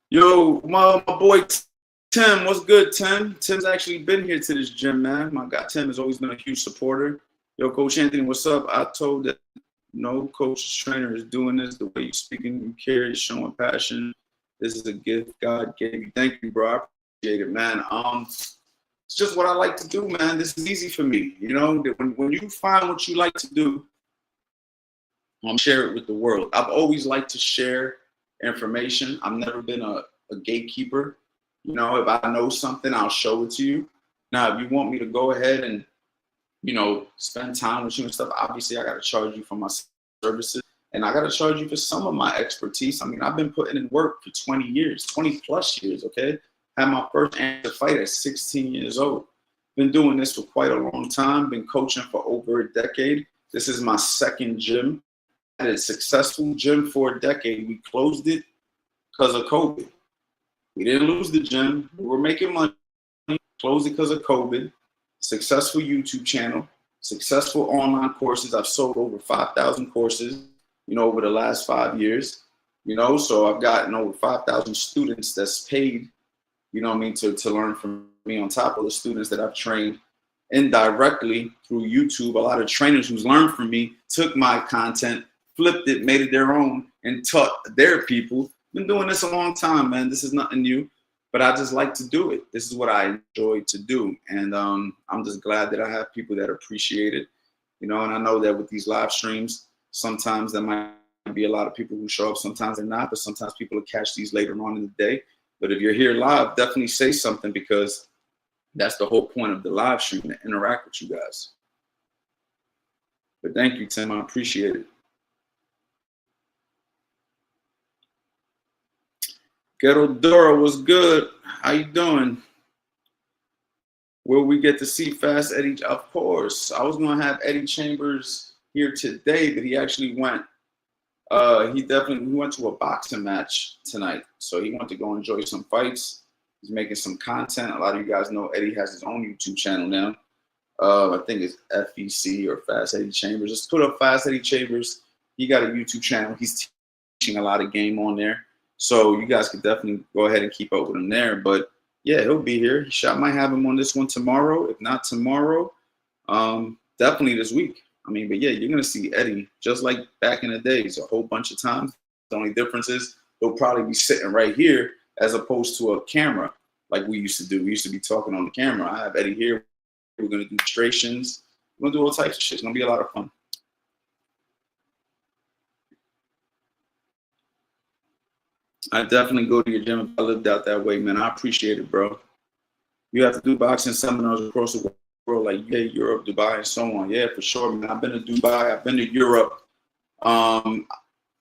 Yo, my boy Tim, what's good, Tim? Tim's actually been here to this gym, man. My guy Tim has always been a huge supporter. Yo, Coach Anthony, what's up? I told that no coach trainer is doing this the way you're speaking, you carry, showing passion. This is a gift God gave you. Thank you, bro. I appreciate it, man. It's just what I like to do, man. This is easy for me. You know, when you find what you like to do, share it with the world. I've always liked to share information. I've never been a gatekeeper. You know, if I know something, I'll show it to you. Now, if you want me to go ahead and, you know, spend time with you and stuff, obviously I got to charge you for my services, and I got to charge you for some of my expertise. I mean, I've been putting in work for 20 years, 20 plus years, okay? Had my first amateur fight at 16 years old. Been doing this for quite a long time, been coaching for over a decade. This is my second gym. I had a successful gym for a decade. We closed it because of COVID. We didn't lose the gym. We were making money. Closed it because of COVID. Successful YouTube channel. Successful online courses. I've sold over 5,000 courses, you know, over the last 5 years. You know, so I've gotten over 5,000 students that's paid, you know what I mean, to learn from me, on top of the students that I've trained indirectly through YouTube. A lot of trainers who's learned from me took my content, flipped it, made it their own, and taught their people. Been doing this a long time, man. This is nothing new, but I just like to do it. This is what I enjoy to do. And I'm just glad that I have people that appreciate it, you know, and I know that with these live streams, sometimes there might be a lot of people who show up, sometimes they're not, but sometimes people will catch these later on in the day. But if you're here live, definitely say something, because that's the whole point of the live stream, to interact with you guys. But thank you, Tim. I appreciate it. Ghetto Dora, what's good? How you doing? Will we get to see Fast Eddie? Of course. I was going to have Eddie Chambers here today, but he actually went. He went to a boxing match tonight. So he went to go enjoy some fights. He's making some content. A lot of you guys know Eddie has his own YouTube channel now. I think it's FEC or Fast Eddie Chambers. Just put up Fast Eddie Chambers. He got a YouTube channel. He's teaching a lot of game on there. So you guys could definitely go ahead and keep up with him there. But yeah, he'll be here. I might have him on this one tomorrow. If not tomorrow, definitely this week. I mean, but yeah, you're going to see Eddie just like back in the days a whole bunch of times. The only difference is he'll probably be sitting right here as opposed to a camera like we used to do. We used to be talking on the camera. I have Eddie here. We're going to do demonstrations. We're going to do all types of shit. It's going to be a lot of fun. I definitely go to your gym if I lived out that way, man. I appreciate it, bro. You have to do boxing seminars across the world, like Europe, Dubai, and so on. Yeah, for sure, man. I've been to Dubai. I've been to Europe.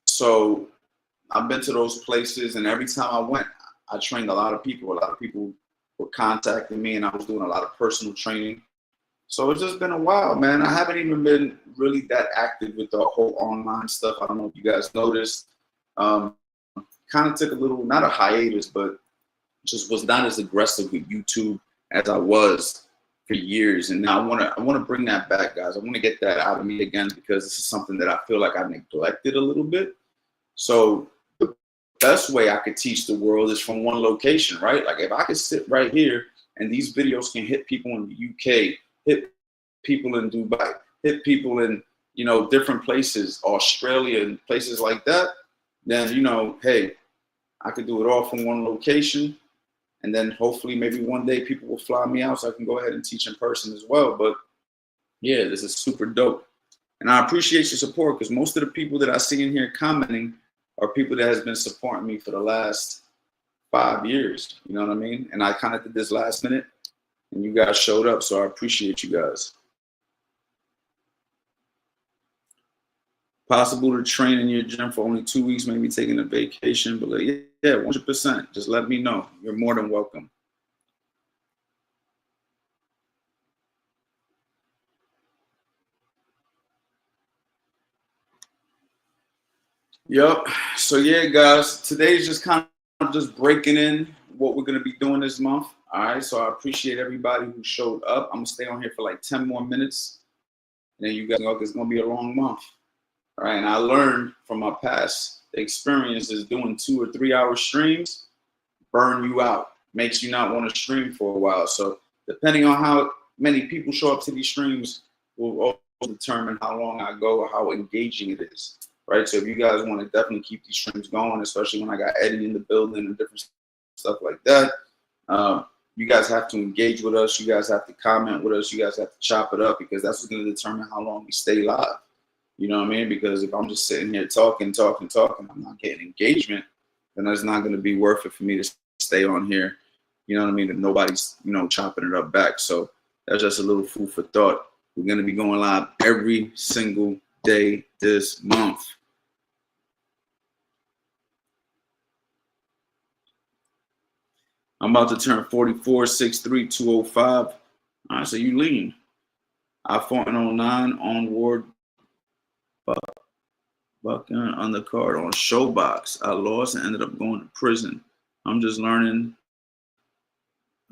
So I've been to those places, and every time I went, I trained a lot of people. A lot of people were contacting me, and I was doing a lot of personal training. So it's just been a while, man. I haven't even been really that active with the whole online stuff. I don't know if you guys noticed. Kind of took a little, not a hiatus, but just was not as aggressive with YouTube as I was for years. And now I want to bring that back, guys. I want to get that out of me again because this is something that I feel like I neglected a little bit. So the best way I could teach the world is from one location, right? Like if I could sit right here and these videos can hit people in the UK, hit people in Dubai, hit people in, you know, different places, Australia and places like that, then, you know, hey, I could do it all from one location. And then hopefully maybe one day people will fly me out so I can go ahead and teach in person as well. But yeah, this is super dope. And I appreciate your support because most of the people that I see in here commenting are people that has been supporting me for the last 5 years. You know what I mean? And I kind of did this last minute and you guys showed up. So I appreciate you guys. Possible to train in your gym for only 2 weeks, maybe taking a vacation, but like, yeah, 100%. Just let me know. You're more than welcome. Yep. So yeah, guys, today's just kind of just breaking in what we're gonna be doing this month. All right. So I appreciate everybody who showed up. I'm gonna stay on here for like 10 more minutes, and then you guys know it's gonna be a long month. All right, and I learned from my past experiences doing 2 or 3 hour streams burn you out, makes you not want to stream for a while. So depending on how many people show up to these streams will also determine how long I go or how engaging it is, right? So if you guys want to definitely keep these streams going, especially when I got Eddie in the building and different stuff like that, you guys have to engage with us. You guys have to comment with us. You guys have to chop it up because that's what's going to determine how long we stay live. You know what I mean? Because if I'm just sitting here talking, I'm not getting engagement, then it's not going to be worth it for me to stay on here. You know what I mean? And nobody's, you know, chopping it up back. So that's just a little food for thought. We're going to be going live every single day this month. I'm about to turn 44, 6'3", 205. All right, so you lean. I fought in 09 on Ward Bucking on the card on Showbox. I lost and ended up going to prison. I'm just learning.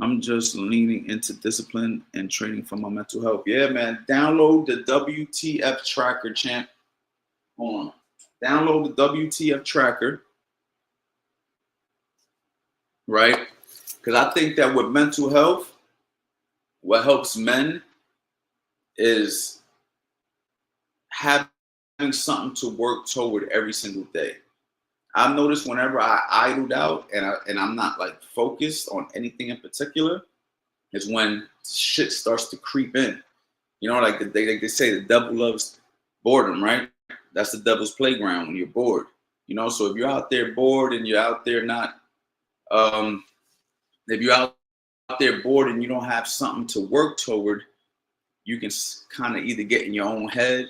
I'm just leaning into discipline and training for my mental health. Yeah, man. Download the WTF tracker, champ. Hold on. Download the WTF tracker. Right? Because I think that with mental health, what helps men is having something to work toward every single day. I've noticed whenever I idled out and I'm not like focused on anything in particular, is when shit starts to creep in. You know, like they say the devil loves boredom, right? That's the devil's playground when you're bored. You know, so if you're out there bored and you're out there not, if you're out there bored and you don't have something to work toward, you can kind of either get in your own head,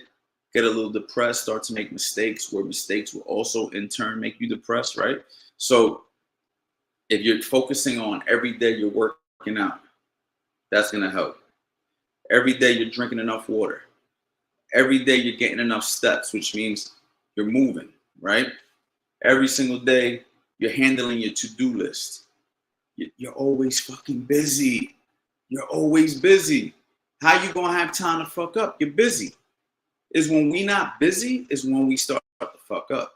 get a little depressed, start to make mistakes, where mistakes will also in turn make you depressed, right? So if you're focusing on every day you're working out, that's going to help. Every day you're drinking enough water. Every day you're getting enough steps, which means you're moving, right? Every single day you're handling your to-do list. You're always fucking busy. You're always busy. How you gonna have time to fuck up? You're busy. Is when we not busy is when we start to fuck up.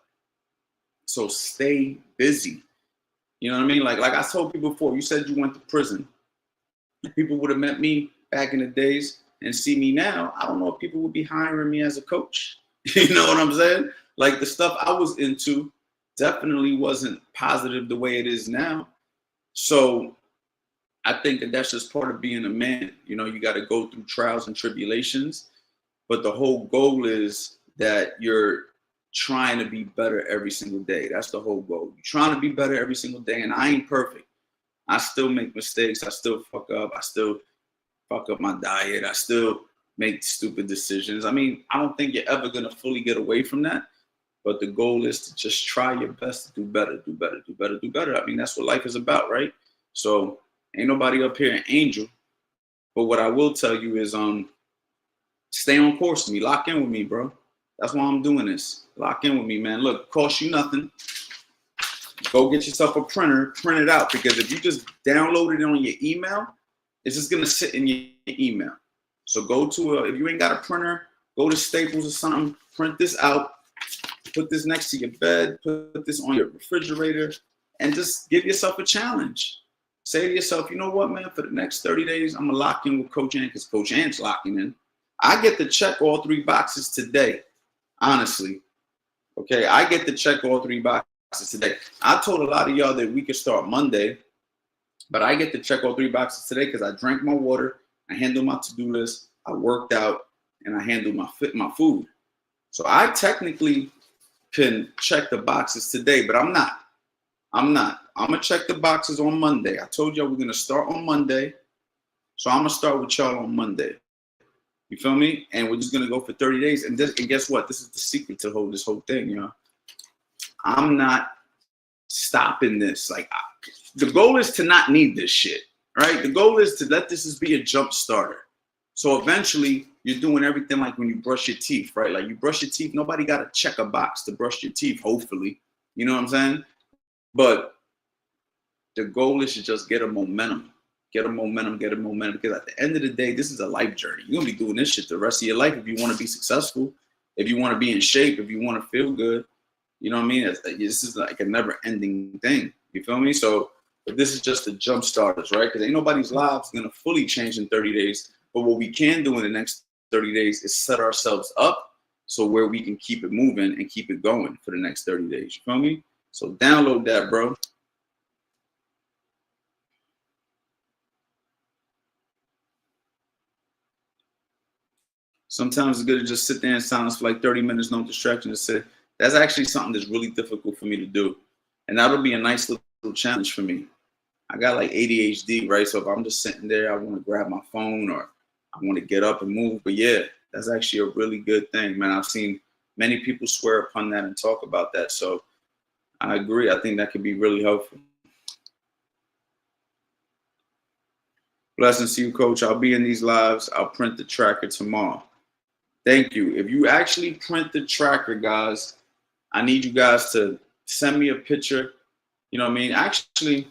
So stay busy. You know what I mean? Like I told people before, you said you went to prison. People would have met me back in the days and see me now. I don't know if people would be hiring me as a coach. You know what I'm saying? Like the stuff I was into definitely wasn't positive the way it is now. So I think that that's just part of being a man. You know, you got to go through trials and tribulations, but the whole goal is that you're trying to be better every single day. That's the whole goal. You're trying to be better every single day, and I ain't perfect. I still make mistakes. I still fuck up. I still fuck up my diet. I still make stupid decisions. I mean, I don't think you're ever going to fully get away from that, but the goal is to just try your best to do better, do better, do better, do better. I mean, that's what life is about, right? So ain't nobody up here an angel, but what I will tell you is stay on course with me. Lock in with me, bro. That's why I'm doing this. Lock in with me, man. Look, cost you nothing. Go get yourself a printer, print it out, because if you just download it on your email, it's just gonna sit in your email. So go to if you ain't got a printer, go to Staples or something, print this out, put this next to your bed, put this on your refrigerator, and just give yourself a challenge. Say to yourself, you know what, man, for the next 30 days, I'm gonna lock in with Coach Ant, because Coach Ant's locking in. I get to check all 3 boxes today, honestly. Okay, I get to check all 3 boxes today. I told a lot of y'all that we could start Monday, but I get to check all 3 boxes today because I drank my water, I handled my to-do list, I worked out, and I handled my food. So I technically can check the boxes today, but I'm not. I'm gonna check the boxes on Monday. I told y'all we're gonna start on Monday, so I'm gonna start with y'all on Monday. You feel me? And we're just gonna go for 30 days. And guess what? This is the secret to this whole thing, you know. I'm not stopping this. Like, the goal is to not need this shit, right? The goal is to let this be a jump starter. So eventually, you're doing everything like when you brush your teeth, right? Like you brush your teeth. Nobody got to check a box to brush your teeth, hopefully. You know what I'm saying? But the goal is to just get a momentum. Get a momentum, because at the end of the day, this is a life journey. You're going to be doing this shit the rest of your life if you want to be successful, if you want to be in shape, if you want to feel good. You know what I mean? This is like a never-ending thing. You feel me? So but this is just the jump starters, right? Because ain't nobody's lives going to fully change in 30 days. But what we can do in the next 30 days is set ourselves up so where we can keep it moving and keep it going for the next 30 days. You feel me? So download that, bro. Sometimes it's good to just sit there in silence for like 30 minutes, no distraction, to sit. That's actually something that's really difficult for me to do. And that'll be a nice little challenge for me. I got like ADHD, right? So if I'm just sitting there, I want to grab my phone or I want to get up and move. But yeah, that's actually a really good thing, man. I've seen many people swear upon that and talk about that. So I agree. I think that could be really helpful. Blessings to you, Coach. I'll be in these lives. I'll print the tracker tomorrow. Thank you. If you actually print the tracker, guys, I need you guys to send me a picture. You know what I mean? Actually,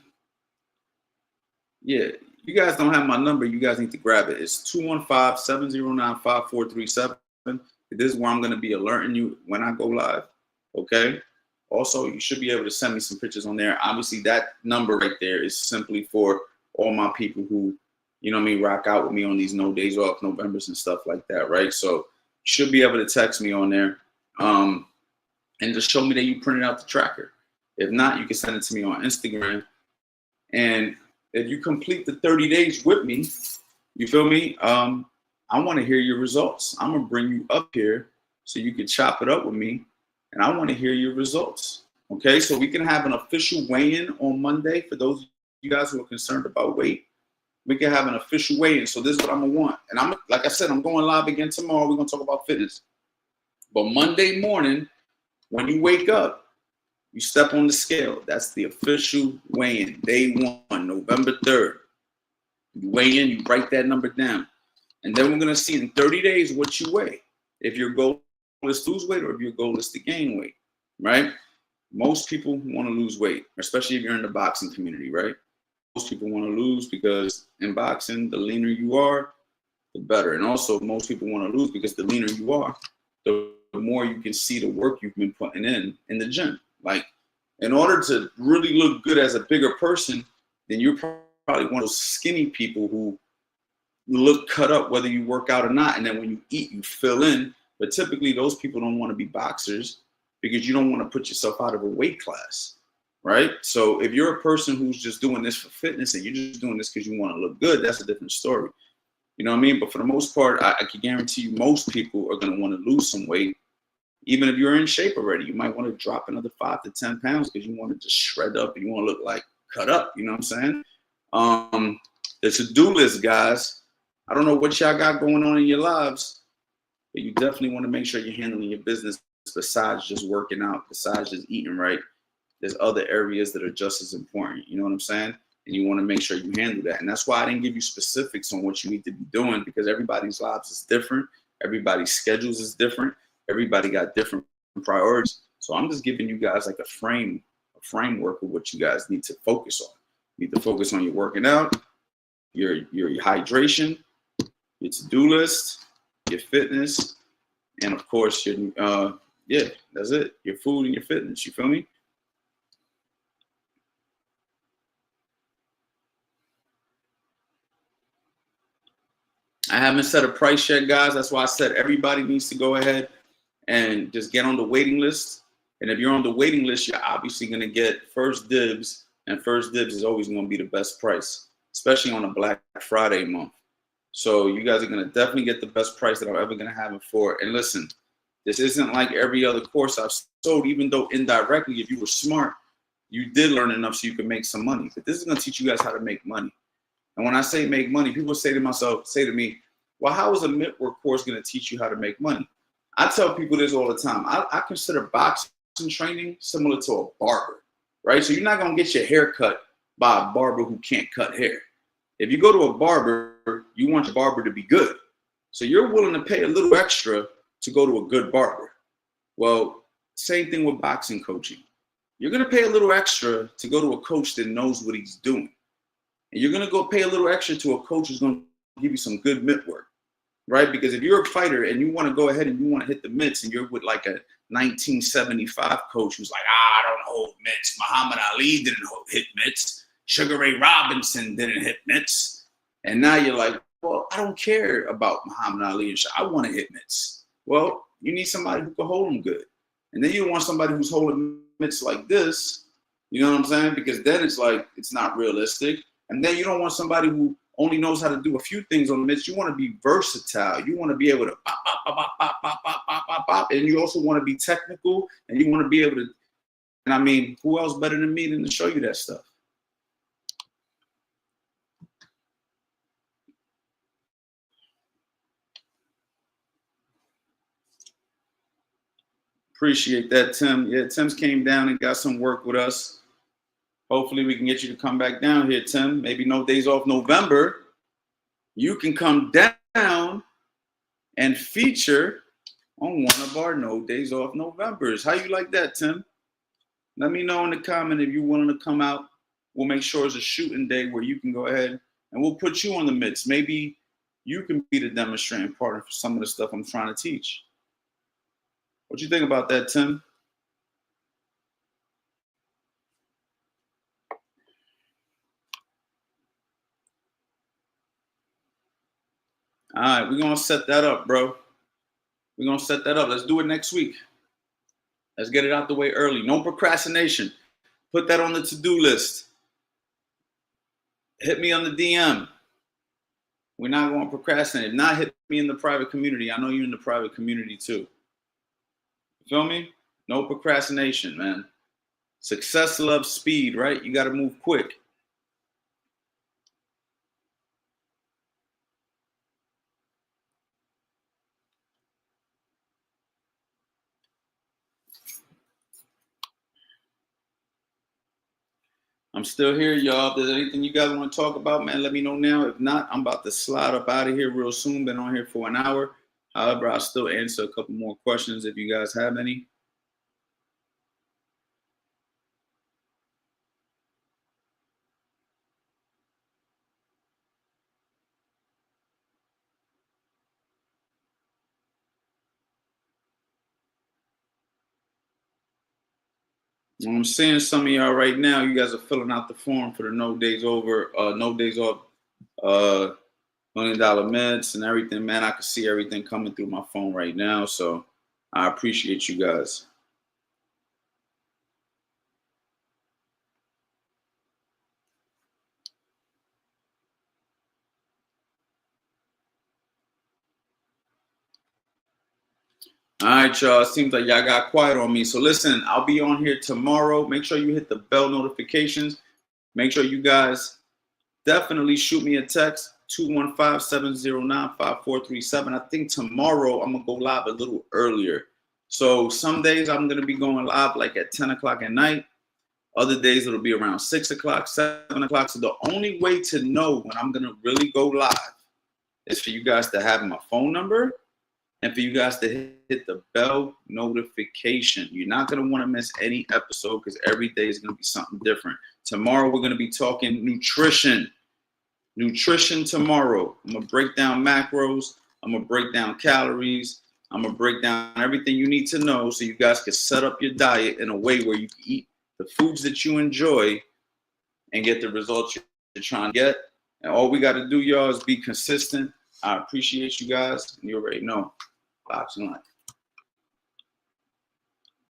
yeah, you guys don't have my number. You guys need to grab it. It's 215-709-5437. This is where I'm going to be alerting you when I go live. Okay? Also, you should be able to send me some pictures on there. Obviously, that number right there is simply for all my people who, you know what I mean, rock out with me on these no days off Novembers and stuff like that, right? So you should be able to text me on there and just show me that you printed out the tracker. If not, you can send it to me on Instagram. And if you complete the 30 days with me, you feel me? I want to hear your results. I'm going to bring you up here so you can chop it up with me. And I want to hear your results. Okay, so we can have an official weigh-in on Monday for those of you guys who are concerned about weight. We can have an official weigh-in. So this is what I'm going to want. And I'm, like I said, I'm going live again tomorrow. We're going to talk about fitness. But Monday morning, when you wake up, you step on the scale. That's the official weigh-in. Day 1, November 3rd. You weigh in, you write that number down. And then we're going to see in 30 days what you weigh. If your goal is to lose weight or if your goal is to gain weight, right? Most people want to lose weight, especially if you're in the boxing community, right? Most people want to lose because in boxing, the leaner you are, the better. And also, most people want to lose because the leaner you are, the more you can see the work you've been putting in the gym. Like, in order to really look good as a bigger person, then you're probably one of those skinny people who look cut up whether you work out or not. And then when you eat, you fill in. But typically, those people don't want to be boxers because you don't want to put yourself out of a weight class, right? So if you're a person who's just doing this for fitness and you're just doing this because you want to look good, that's a different story. You know what I mean? But for the most part, I can guarantee you most people are going to want to lose some weight. Even if you're in shape already, you might want to drop another 5 to 10 pounds because you want to just shred up and you want to look like cut up. You know what I'm saying? The to-do list, guys. I don't know what y'all got going on in your lives, but you definitely want to make sure you're handling your business besides just working out, besides just eating right. There's other areas that are just as important. You know what I'm saying? And you want to make sure you handle that. And that's why I didn't give you specifics on what you need to be doing, because everybody's lives is different. Everybody's schedules is different. Everybody got different priorities. So I'm just giving you guys like a framework of what you guys need to focus on. You need to focus on your working out, your hydration, your to-do list, your fitness, and of course your that's it. Your food and your fitness. You feel me? I haven't set a price yet, guys. That's why I said everybody needs to go ahead and just get on the waiting list. And if you're on the waiting list, you're obviously going to get first dibs, and first dibs is always going to be the best price, especially on a Black Friday month. So you guys are going to definitely get the best price that I'm ever going to have it for. And listen, this isn't like every other course I've sold, even though indirectly, if you were smart, you did learn enough so you can make some money. But this is going to teach you guys how to make money. And when I say make money, people say to me, well, how is a Mitwork course going to teach you how to make money? I tell people this all the time. I consider boxing training similar to a barber, right? So you're not going to get your hair cut by a barber who can't cut hair. If you go to a barber, you want your barber to be good. So you're willing to pay a little extra to go to a good barber. Well, same thing with boxing coaching. You're going to pay a little extra to go to a coach that knows what he's doing. And you're going to go pay a little extra to a coach who's going to give you some good mitt work, right? Because if you're a fighter and you want to go ahead and you want to hit the mitts and you're with like a 1975 coach who's like, I don't hold mitts. Muhammad Ali didn't hit mitts. Sugar Ray Robinson didn't hit mitts. And now you're like, well, I don't care about Muhammad Ali and I want to hit mitts. Well, you need somebody who can hold them good. And then you want somebody who's holding mitts like this, you know what I'm saying? Because then it's like, it's not realistic. And then you don't want somebody who only knows how to do a few things on the mitts. You want to be versatile. You want to be able to pop, pop, pop, pop, pop, pop, pop, pop, pop. And you also want to be technical, and you want to be able to, and I mean, who else better than me than to show you that stuff? Appreciate that, Tim. Yeah, Tim's came down and got some work with us. Hopefully we can get you to come back down here, Tim. Maybe no days off November. You can come down and feature on one of our no days off Novembers. How you like that, Tim? Let me know in the comment if you're willing to come out. We'll make sure it's a shooting day where you can go ahead and we'll put you on the mitts. Maybe you can be the demonstrating partner for some of the stuff I'm trying to teach. What you think about that, Tim? All right, we're going to set that up, bro. We're going to set that up. Let's do it next week. Let's get it out the way early. No procrastination. Put that on the to-do list. Hit me on the DM. We're not going to procrastinate. If not, hit me in the private community. I know you're in the private community too. You feel me? No procrastination, man. Success loves speed, right? You got to move quick. I'm still here, y'all. If there's anything you guys want to talk about, man, let me know now. If not, I'm about to slide up out of here real soon. Been on here for an hour. However, I'll still answer a couple more questions if you guys have any. I'm seeing some of y'all right now. You guys are filling out the form for the No Days Off $1 million meds and everything. Man, I can see everything coming through my phone right now. So I appreciate you guys. All right, y'all. It seems like y'all got quiet on me. So listen, I'll be on here tomorrow. Make sure you hit the bell notifications. Make sure you guys definitely shoot me a text, 215-709-5437. I think tomorrow I'm going to go live a little earlier. So some days I'm going to be going live like at 10 o'clock at night. Other days it'll be around 6 o'clock, 7 o'clock. So the only way to know when I'm going to really go live is for you guys to have my phone number and for you guys to hit the bell notification. You're not going to want to miss any episode because every day is going to be something different. Tomorrow, we're going to be talking nutrition. Nutrition tomorrow. I'm going to break down macros. I'm going to break down calories. I'm going to break down everything you need to know so you guys can set up your diet in a way where you can eat the foods that you enjoy and get the results you're trying to get. And all we got to do, y'all, is be consistent. I appreciate you guys. And you already know. Boxing Life.